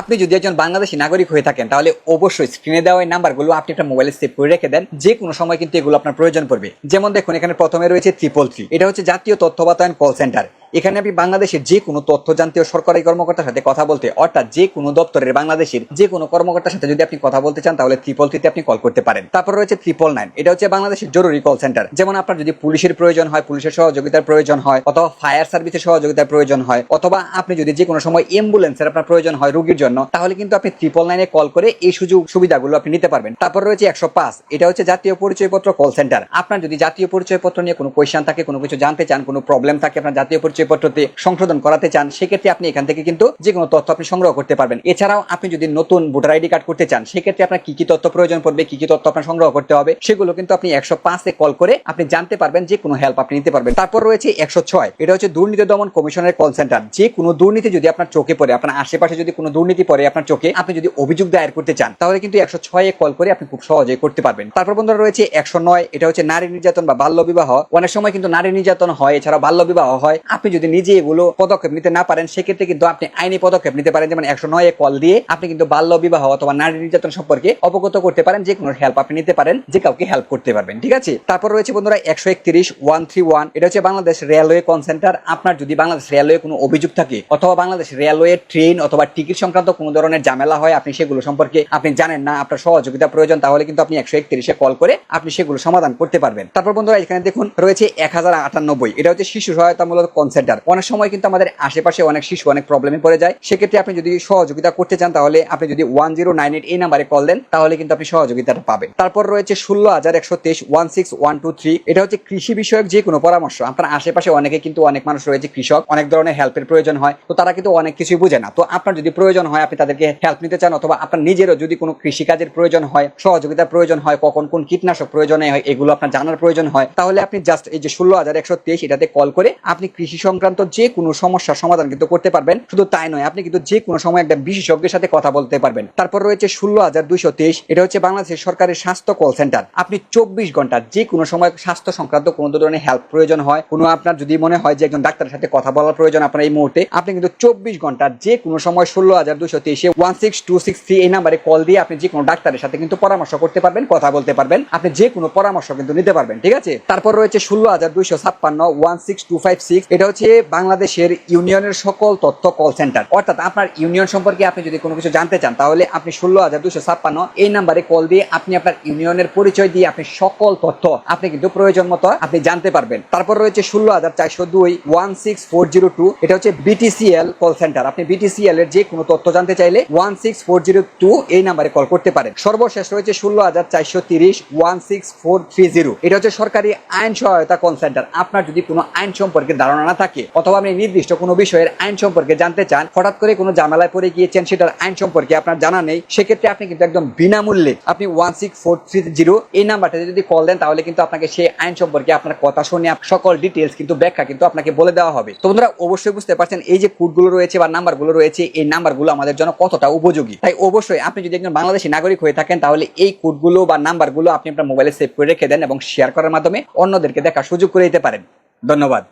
আপনি যদি একজন বাংলাদেশী নাগরিক হয়ে থাকেন তাহলে অবশ্যই স্ক্রিনে দেওয়া এই নাম্বারগুলো আপনি একটা মোবাইলে সেভ করে রেখে দেন, যে কোনো সময় কিন্তু এগুলো আপনার প্রয়োজন পড়বে। যেমন দেখুন এখানে প্রথমে রয়েছে 333, এটা হচ্ছে জাতীয় তথ্য বাতায়ন কল সেন্টার। এখানে আপনি বাংলাদেশের যে কোনো তথ্য জানতে ও সরকারি কর্মকর্তার সাথে কথা বলতে, অর্থাৎ যে কোনো দপ্তরের বাংলাদেশের যে কোনো কর্মকর্তার সাথে যদি আপনি কথা বলতে চান তাহলে 333 আপনি কল করতে পারেন। তারপর রয়েছে 999, এটা হচ্ছে বাংলাদেশের জরুরি কল সেন্টার। যেমন আপনার যদি পুলিশের প্রয়োজন হয়, পুলিশের সহযোগিতার প্রয়োজন হয়, অথবা ফায়ার সার্ভিসের সহযোগিতার প্রয়োজন হয়, অথবা আপনি যদি যে কোনো সময় অ্যাম্বুলেন্সের আপনার প্রয়োজন হয় রোগীর জন্য, তাহলে কিন্তু আপনি 999 কল করে এই সুযোগ সুবিধাগুলো আপনি নিতে পারবেন। তারপর রয়েছে 105, এটা হচ্ছে জাতীয় পরিচয়পত্র কল সেন্টার। আপনার যদি জাতীয় পরিচয়পত্র নিয়ে কোনো কোয়েশ্চেন থাকে, কোনো কিছু জানতে চান, কোনো প্রবলেম থাকে, আপনার জাতীয় পরিচয়পত্রতে সংশোধন করাতে চান, সেক্ষেত্রে আপনি এখান থেকে কিন্তু যে কোনো তথ্য আপনি সংগ্রহ করতে পারবেন। এছাড়াও আপনি যদি নতুন ভোটার আইডি কার্ড করতে চান, সেক্ষেত্রে আপনার কি কি তথ্য প্রয়োজন পড়বে, কি কি তথ্য আপনার সংগ্রহ করতে হবে, সেগুলো কিন্তু আপনি 105 কল করে আপনি জানতে পারবেন, যে কোনো হেল্প আপনি নিতে পারবেন। তারপর রয়েছে 106, এটা হচ্ছে দুর্নীতি দমন কমিশনের কল সেন্টার। যে কোনো দুর্নীতি যদি আপনার চোখে পড়ে, আপনার আশেপাশে যদি কোনো দুর্নীতি পড়ে আপনার চোখে, আপনি যদি অভিযোগ দায়ের করতে চান তাহলে কিন্তু 106 কল করে আপনি খুব সহজেই করতে পারবেন। তারপর বন্ধুরা রয়েছে 109, এটা হচ্ছে নারী নির্যাতন বা বাল্য বিবাহ। অনেক সময় কিন্তু নারী নির্যাতন হয়, এছাড়া বাল্য বিবাহ হয়। আপনি যদি নিজে এগুলো পদক্ষেপ নিতে না পারেন, সেক্ষেত্রে কিন্তু আপনি আইনি পদক্ষেপ নিতে পারেন। যেমন 109 কল দিয়ে আপনি কিন্তু বাল্য বিবাহ অথবা নারী নির্যাতন সম্পর্কে অবগত করতে পারেন, যে কোনো হেল্প আপনি নিতে পারেন, যে কাউকে হেল্প করতে পারবেন। ঠিক আছে। তারপর রয়েছে বন্ধুরা 131 131, এটা হচ্ছে বাংলাদেশ রেলওয়ে কল সেন্টার। আপনার যদি বাংলাদেশ রেলওয়ে কোনো অভিযোগ থাকে, অথবা বাংলাদেশ রেলওয়ে ট্রেন অথবা টিকিট সংক্রান্ত কোনো ধরনের ঝামেলা হয়, আপনি সেগুলো সম্পর্কে আপনি জানেন না, আপনার সহযোগিতা প্রয়োজন, তাহলে কিন্তু আপনি 131 কল করে আপনি সেগুলো সমাধান করতে পারবেন। তারপর বন্ধুরা এখানে দেখুন রয়েছে 1098, এটা হচ্ছে শিশু সহায়তামূলক কল সেন্টার। অনেক সময় কিন্তু আমাদের আশেপাশে অনেক শিশু অনেক প্রবলেমে পড়ে যায়, সেক্ষেত্রে আপনি যদি সহযোগিতা করতে চান তাহলে আপনি যদি 1098 এই নাম্বারে কল দেন তাহলে কিন্তু আপনি সহযোগিতাটা পাবেন। তারপর রয়েছে 16123 16123, এটা হচ্ছে কৃষি বিষয়ক যে কোনো পরামর্শ। আপনার আশেপাশে অনেকে কিন্তু অনেক মানুষ রয়েছে কৃষক, অনেক ধরনের হেল্পের প্রয়োজন হয়, তো তারা কিন্তু অনেক কিছুই বুঝে না। তো আপনার যদি প্রয়োজন হয়, আপনি তাদেরকে হেল্প নিতে চান, অথবা আপনার নিজেরও যদি কোনো কৃষিকাজের প্রয়োজন হয়, সহযোগিতার প্রয়োজন হয়, কখন কোন কীটনাশক প্রয়োজনে হয় এগুলো আপনার জানার প্রয়োজন হয়, তাহলে আপনি জাস্ট এই যে 16123 এটাতে কল করে আপনি কৃষি সংক্রান্ত যে কোনো সমস্যার সমাধান কিন্তু করতে পারবেন। শুধু তাই নয়, আপনি কিন্তু যে কোনো সময় একটা বিশেষজ্ঞের সাথে কথা বলতে পারবেন। তারপর রয়েছে 16223, এটা হচ্ছে বাংলাদেশের সরকারের স্বাস্থ্য কল সেন্টার। আপনি 24 ঘন্টা যে কোনো সময় স্বাস্থ্য সংক্রান্ত কোনো ধরনের হেল্প প্রয়োজন হয়, কোনো আপনার যদি মনে হয় যে একজন ডাক্তারের সাথে কথা বলার প্রয়োজন আপনার এই মুহূর্তে, আপনি কিন্তু 24 ঘন্টা যে কোনো সময় 16223 16263 এই নাম্বারে কল দিয়ে আপনি যে কোনো ডাক্তারের সাথে কিন্তু পরামর্শ করতে পারবেন, কথা বলতে পারবেন, আপনি যে কোনো পরামর্শ কিন্তু নিতে পারবেন। ঠিক আছে। তারপর রয়েছে 16256 16256, এটা হচ্ছে বাংলাদেশের ইউনিয়নের সকল তথ্য কল সেন্টার। অর্থাৎ আপনার ইউনিয়ন সম্পর্কে আপনি যদি কোনো কিছু জানতে চান তাহলে আপনি 16256 এই নাম্বারে কল দিয়ে আপনি আপনার ইউনিয়নের পরিচয় দিয়ে আপনি সকল তথ্য আপনি কিন্তু প্রয়োজন মতো আপনি জানতে পারবেন। তারপর রয়েছে 16402 16402, এটা হচ্ছে বিটিসিএল কল সেন্টার। আপনি বিটিসিএল এর যে কোনো তথ্য জানতে চাইলে 16402 এই নাম্বারে কল করতে পারেন। সর্বশেষ রয়েছে 16430 16430, এটা হচ্ছে সরকারি আইন সহায়তা কল সেন্টার। আপনার যদি কোনো আইন সম্পর্কে ধারণা না থাকে, অথবা আপনি নির্দিষ্ট কোনো বিষয়ের আইন সম্পর্কে জানতে চান, হঠাৎ করে কোনো ঝামেলায় পড়ে গিয়েছেন, সেটার আইন সম্পর্কে আপনার জানা নেই, সেক্ষেত্রে আপনি কিন্তু একদম বিনামূল্যে আপনি 16430 এই নাম্বারটাতে যদি কল দেন তাহলে কিন্তু আপনাকে সেই আইন সম্পর্কে আপনার কথা শুনে সকল ডিটেলস কিন্তু ব্যাখ্যা কিন্তু আপনাকে বলে দেওয়া হবে। তো বন্ধুরা অবশ্যই বুঝতে পারছেন এই যে কোডগুলো রয়েছে বা নাম্বারগুলো রয়েছে, এই নাম্বারগুলো আমাদের জন্য কতটা উপযোগী। তাই অবশ্যই আপনি যদি একজন বাংলাদেশী নাগরিক হয়ে থাকেন তাহলে এই কোডগুলো বা নাম্বারগুলো আপনি আপনার মোবাইলে সেভ করে রেখে দেন এবং শেয়ার করার মাধ্যমে অন্যদেরকে দেখার সুযোগ করে দিতে পারেন। ধন্যবাদ।